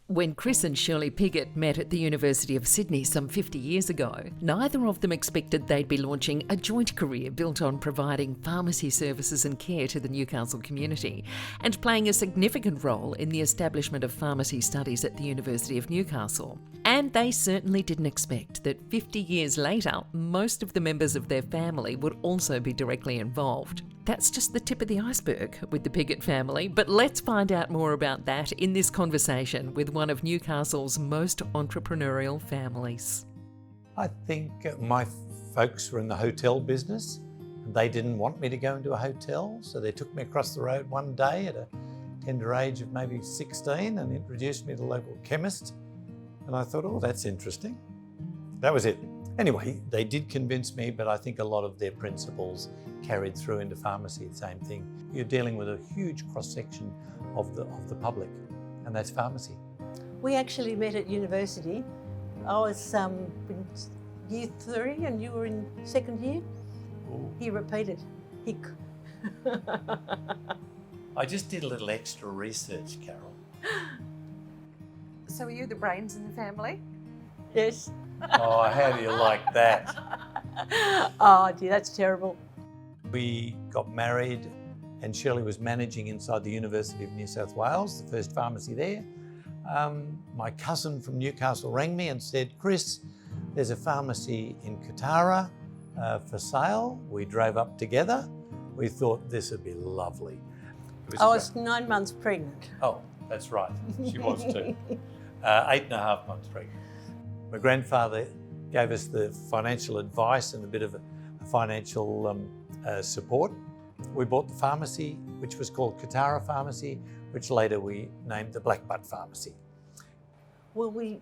When Chris and Shirley Piggott met at the University of Sydney some 50 years ago, neither of them expected they'd be launching a joint career built on providing pharmacy services and care to the Newcastle community and playing a significant role in the establishment of pharmacy studies at the University of Newcastle. And they certainly didn't expect that 50 years later, most of the members of their family would also be directly involved. That's just the tip of the iceberg with the Piggott family, but let's find out more about that in this conversation with one of Newcastle's most entrepreneurial families. I think my folks were in the hotel business and they didn't want me to go into a hotel, so they took me across the road one day at a tender age of maybe 16 and introduced me to the local chemist. And I thought, oh, that's interesting. That was it. Anyway, they did convince me, but I think a lot of their principles carried through into pharmacy. The same thing. You're dealing with a huge cross-section of the public, and that's pharmacy. We actually met at university. I was in year 3 and you were in second year. Ooh. He repeated. I just did a little extra research, Carol. So are you the brains in the family? Yes. Oh, how do you like that? Oh dear, that's terrible. We got married and Shirley was managing inside the University of New South Wales, the first pharmacy there. My cousin from Newcastle rang me and said, Chris, there's a pharmacy in Katara for sale. We drove up together. We thought this would be lovely. I was 9 months pregnant. Oh, that's right. She was too. 8.5 months pregnant. My grandfather gave us the financial advice and a bit of financial support. We bought the pharmacy, which was called Katara Pharmacy, which later we named the Blackbutt Pharmacy. Well, we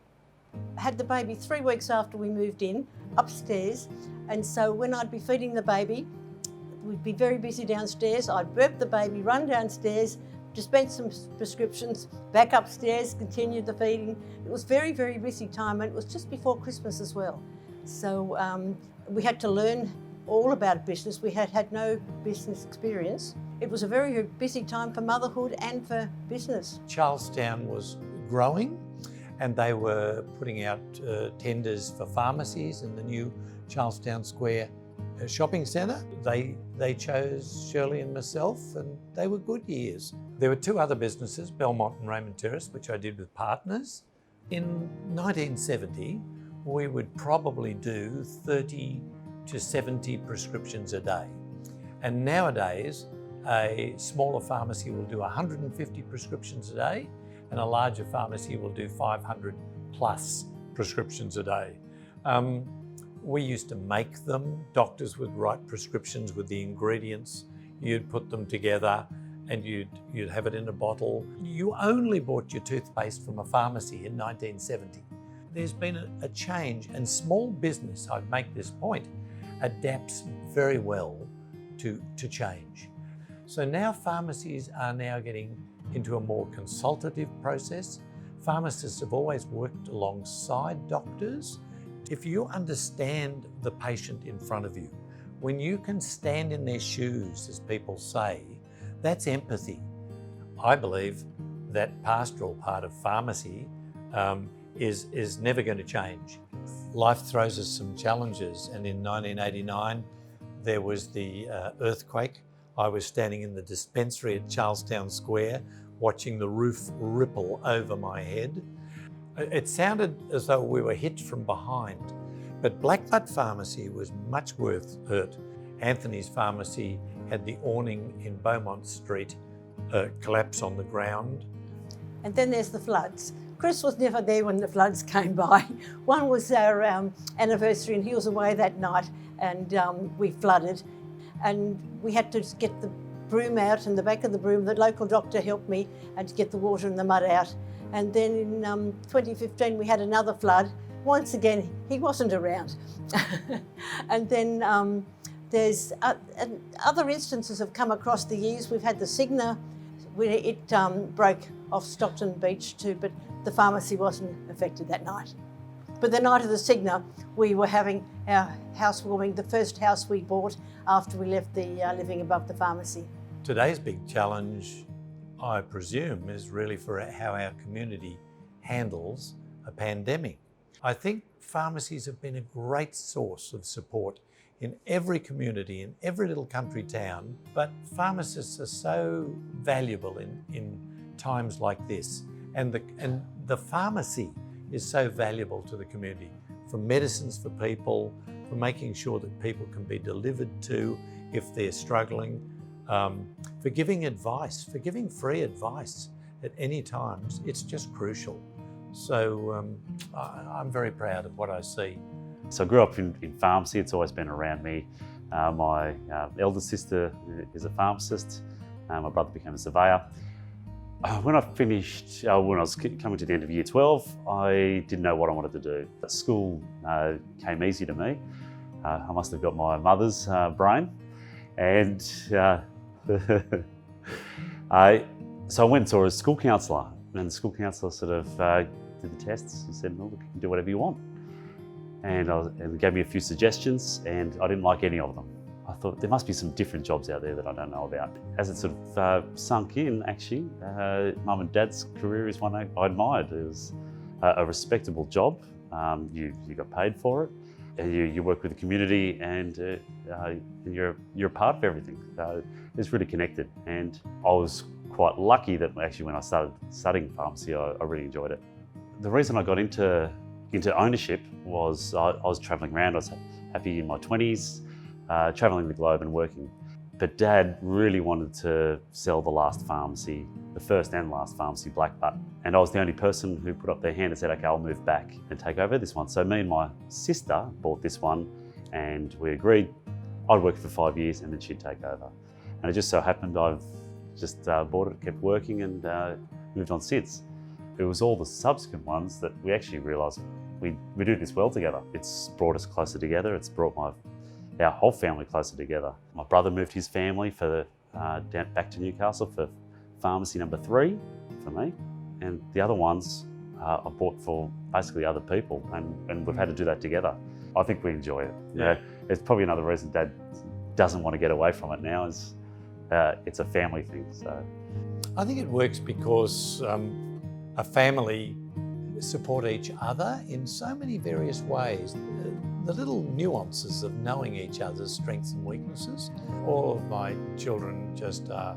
had the baby 3 weeks after we moved in, upstairs, and so when I'd be feeding the baby, we'd be very busy downstairs. I'd burp the baby, run downstairs, dispense some prescriptions, back upstairs, continue the feeding. It was very, very busy time, and it was just before Christmas as well. So we had to learn all about business. We had no business experience. It was a very, very busy time for motherhood and for business. Charlestown was growing and they were putting out tenders for pharmacies in the new Charlestown Square shopping centre. They chose Shirley and myself and they were good years. There were 2 other businesses, Belmont and Raymond Terrace, which I did with partners. In 1970, we would probably do 30 to 70 prescriptions a day. And nowadays, a smaller pharmacy will do 150 prescriptions a day and a larger pharmacy will do 500 plus prescriptions a day. We used to make them. Doctors would write prescriptions with the ingredients. You'd put them together and you'd have it in a bottle. You only bought your toothpaste from a pharmacy in 1970. There's been a change, and small business, I'd make this point, adapts very well to change. So now pharmacies are now getting into a more consultative process. Pharmacists have always worked alongside doctors. If you understand the patient in front of you, when you can stand in their shoes, as people say, that's empathy. I believe that pastoral part of pharmacy is never going to change. Life throws us some challenges, and in 1989 there was the earthquake. I was standing in the dispensary at Charlestown Square watching the roof ripple over my head. It sounded as though we were hit from behind, but Blackbutt Pharmacy was much worse hurt. Anthony's Pharmacy had the awning in Beaumont Street collapse on the ground. And then there's the floods. Chris was never there when the floods came by. One was our anniversary and he was away that night and we flooded. And we had to get the broom out and the back of the broom. The local doctor helped me and to get the water and the mud out. And then in 2015 we had another flood. Once again, he wasn't around. And then there's other instances have come across the years. We've had the Cigna, where it broke off Stockton Beach too, but the pharmacy wasn't affected that night. But the night of the Cigna, we were having our housewarming, the first house we bought after we left the living above the pharmacy. Today's big challenge, I presume, is really for how our community handles a pandemic. I think pharmacies have been a great source of support in every community, in every little country town, but pharmacists are so valuable in times like this. And the pharmacy is so valuable to the community, for medicines for people, for making sure that people can be delivered to if they're struggling, for giving advice, for giving free advice at any times. It's just crucial. So I'm very proud of what I see. So I grew up in pharmacy. It's always been around me. My elder sister is a pharmacist. My brother became a surveyor. When I finished, when I was coming to the end of year 12, I didn't know what I wanted to do. School came easy to me. I must have got my mother's brain. And so I went and saw a school counsellor, and the school counsellor sort of did the tests. He said, "Well, you can do whatever you want." And gave me a few suggestions, and I didn't like any of them. I thought there must be some different jobs out there that I don't know about. As it sort of sunk in, actually, Mum and Dad's career is one I admired. It was a respectable job. You got paid for it. And you work with the community, and you're a part of everything. It's really connected, and I was quite lucky that actually when I started studying pharmacy, I really enjoyed it. The reason I got into ownership was I was travelling around. I was happy in my 20s, travelling the globe and working. But Dad really wanted to sell the first and last pharmacy, Blackbutt. And I was the only person who put up their hand and said, "Okay, I'll move back and take over this one." So me and my sister bought this one, and we agreed I'd work for 5 years and then she'd take over. And it just so happened I've just bought it, kept working, and moved on since. It was all the subsequent ones that we actually realised we do this well together. It's brought us closer together. It's brought our whole family closer together. My brother moved his family back to Newcastle for pharmacy number 3 for me. And the other ones I bought for basically other people, and we've had to do that together. I think we enjoy it. Yeah. It's probably another reason Dad doesn't want to get away from it now is it's a family thing. So I think it works because a family support each other in so many various ways. The little nuances of knowing each other's strengths and weaknesses. All of my children just are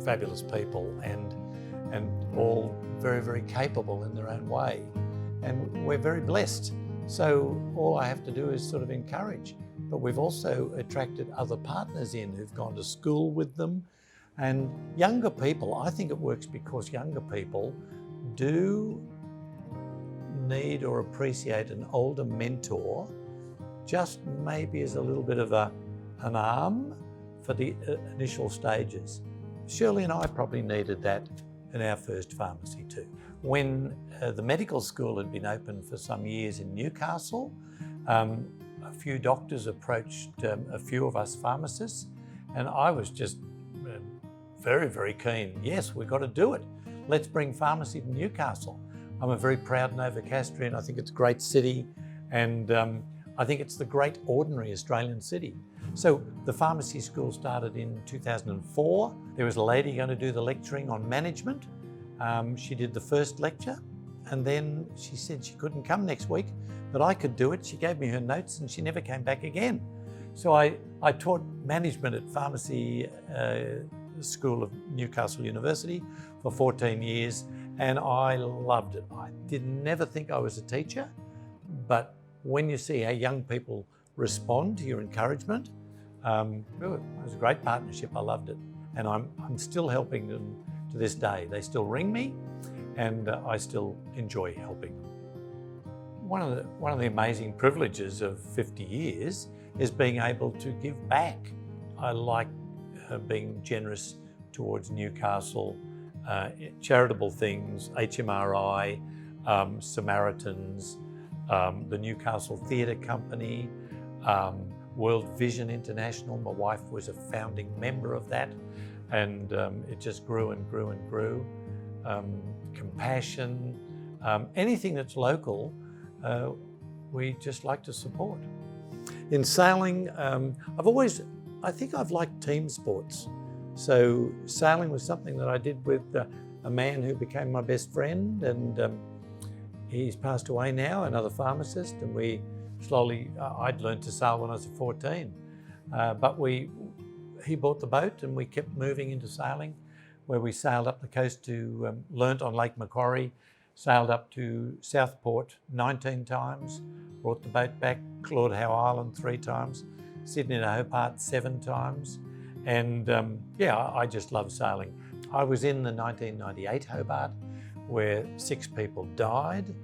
fabulous people and all very, very capable in their own way. And we're very blessed. So all I have to do is sort of encourage. But we've also attracted other partners in who've gone to school with them. And younger people, I think it works because younger people do need or appreciate an older mentor, just maybe as a little bit of an arm for the initial stages. Shirley and I probably needed that in our first pharmacy too. When the medical school had been open for some years in Newcastle, a few doctors approached a few of us pharmacists, and I was just very, very keen. Yes, we've got to do it. Let's bring pharmacy to Newcastle. I'm a very proud Novocastrian. I think it's a great city, and I think it's the great ordinary Australian city. So the pharmacy school started in 2004. There was a lady going to do the lecturing on management. She did the first lecture, and then she said she couldn't come next week, but I could do it. She gave me her notes and she never came back again. So I taught management at Pharmacy School of Newcastle University for 14 years, and I loved it. I did never think I was a teacher, but when you see how young people respond to your encouragement, it was a great partnership. I loved it, and I'm still helping them to this day. They still ring me, and I still enjoy helping them. One of the amazing privileges of 50 years is being able to give back. I like being generous towards Newcastle, charitable things, HMRI, Samaritans, the Newcastle Theatre Company, World Vision International. My wife was a founding member of that, and it just grew and grew and grew. Compassion, anything that's local, we just like to support. In sailing, I think I've liked team sports. So sailing was something that I did with a man who became my best friend, and He's passed away now, another pharmacist, and we slowly, I'd learned to sail when I was 14, but he bought the boat and we kept moving into sailing, where we sailed up the coast to, learnt on Lake Macquarie, sailed up to Southport 19 times, brought the boat back, Claude Howe Island 3 times, Sydney to Hobart 7 times, and I just love sailing. I was in the 1998 Hobart, where 6 people died.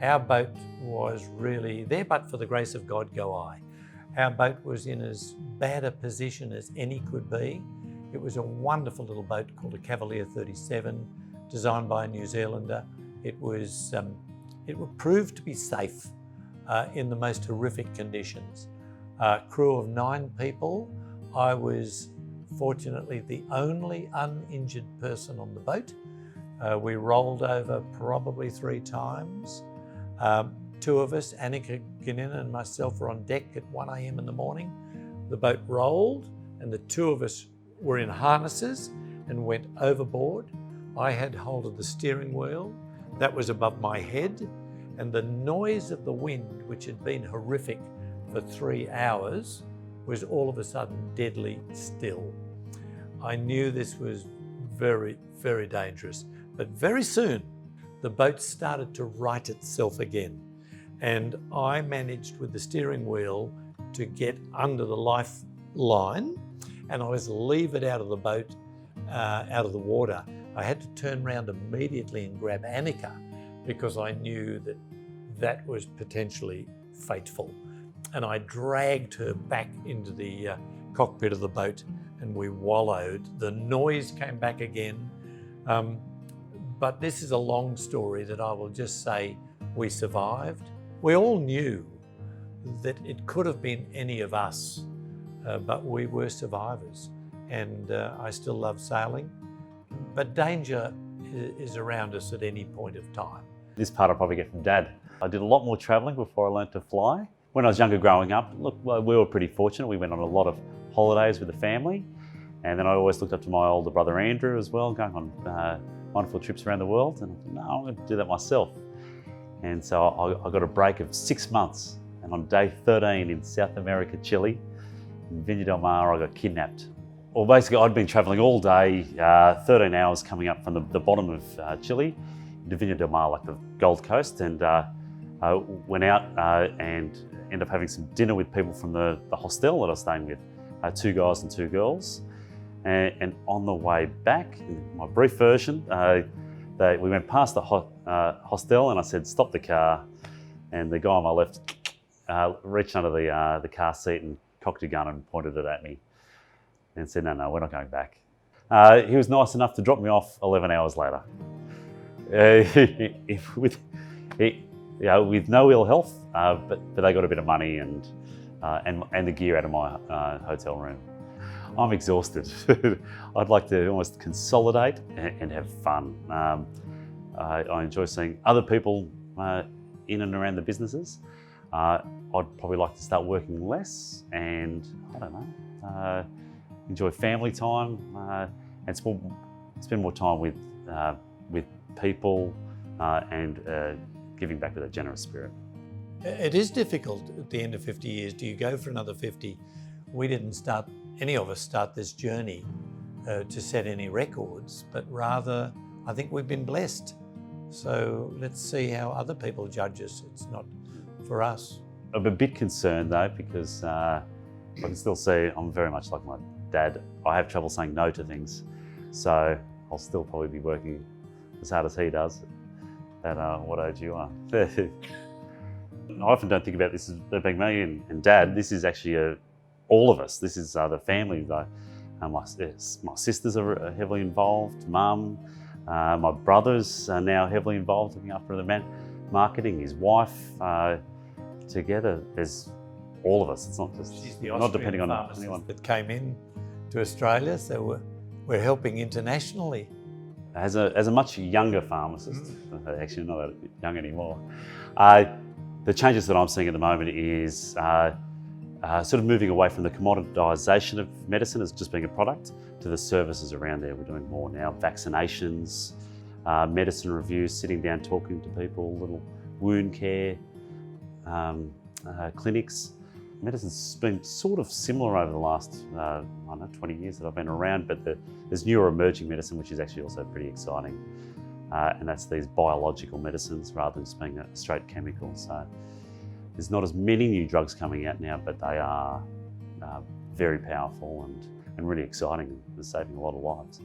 Our boat was really there, but for the grace of God go I. Our boat was in as bad a position as any could be. It was a wonderful little boat called a Cavalier 37, designed by a New Zealander. It would prove to be safe in the most horrific conditions. Crew of 9 people. I was fortunately the only uninjured person on the boat. We rolled over probably 3 times. 2 of us, Annika Ginnin and myself, were on deck at 1 a.m. in the morning. The boat rolled and the 2 of us were in harnesses and went overboard. I had hold of the steering wheel. That was above my head, and the noise of the wind, which had been horrific for 3 hours, was all of a sudden deadly still. I knew this was very, very dangerous, but very soon the boat started to right itself again, and I managed with the steering wheel to get under the lifeline, and I was levered out of the boat, out of the water. I had to turn around immediately and grab Annika, because I knew that that was potentially fateful. And I dragged her back into the cockpit of the boat, and we wallowed. The noise came back again. But this is a long story that I will just say we survived. We all knew that it could have been any of us, but we were survivors. And I still love sailing. But danger is around us at any point of time. This part I probably get from Dad. I did a lot more travelling before I learnt to fly. When I was younger growing up, look, we were pretty fortunate. We went on a lot of holidays with the family. And then I always looked up to my older brother Andrew as well, going on wonderful trips around the world. And I thought, no, I'm going to do that myself. And so I got a break of 6 months. And on day 13 in South America, Chile, in Viña del Mar, I got kidnapped. Well, basically, I'd been travelling all day, 13 hours coming up from the bottom of Chile to Viña del Mar, like the Gold Coast, and I went out and ended up having some dinner with people from the hostel that I was staying with, 2 guys and 2 girls. And on the way back, in my brief version, we went past the hostel and I said, stop the car. And the guy on my left reached under the car seat and cocked a gun and pointed it at me and said, no, we're not going back. He was nice enough to drop me off 11 hours later. With no ill health, but they got a bit of money and the gear out of my hotel room. I'm exhausted. I'd like to almost consolidate and have fun. I enjoy seeing other people in and around the businesses. I'd probably like to start working less and, I don't know, enjoy family time and spend more time with people and giving back with a generous spirit. It is difficult at the end of 50 years. Do you go for another 50? We didn't any of us start this journey to set any records, but rather I think we've been blessed. So let's see how other people judge us. It's not for us. I'm a bit concerned though, because I can still see I'm very much like my dad. I have trouble saying no to things. So I'll still probably be working as hard as he does at what age you are. I often don't think about this as being me and Dad. This is actually all of us. This is the family. My sisters are heavily involved, Mum. My brothers are now heavily involved looking after the marketing, his wife. Together, there's all of us. It's not just, She's the not depending on pharmacist anyone. that came in to Australia, so we're helping internationally. As a much younger pharmacist, actually not that young anymore, the changes that I'm seeing at the moment is sort of moving away from the commoditisation of medicine as just being a product to the services around there. We're doing more now, vaccinations, medicine reviews, sitting down, talking to people, little wound care clinics. Medicine's been sort of similar over the last, I don't know, 20 years that I've been around, but there's newer emerging medicine, which is actually also pretty exciting. And that's these biological medicines rather than just being a straight chemical. So there's not as many new drugs coming out now, but they are very powerful and really exciting and saving a lot of lives.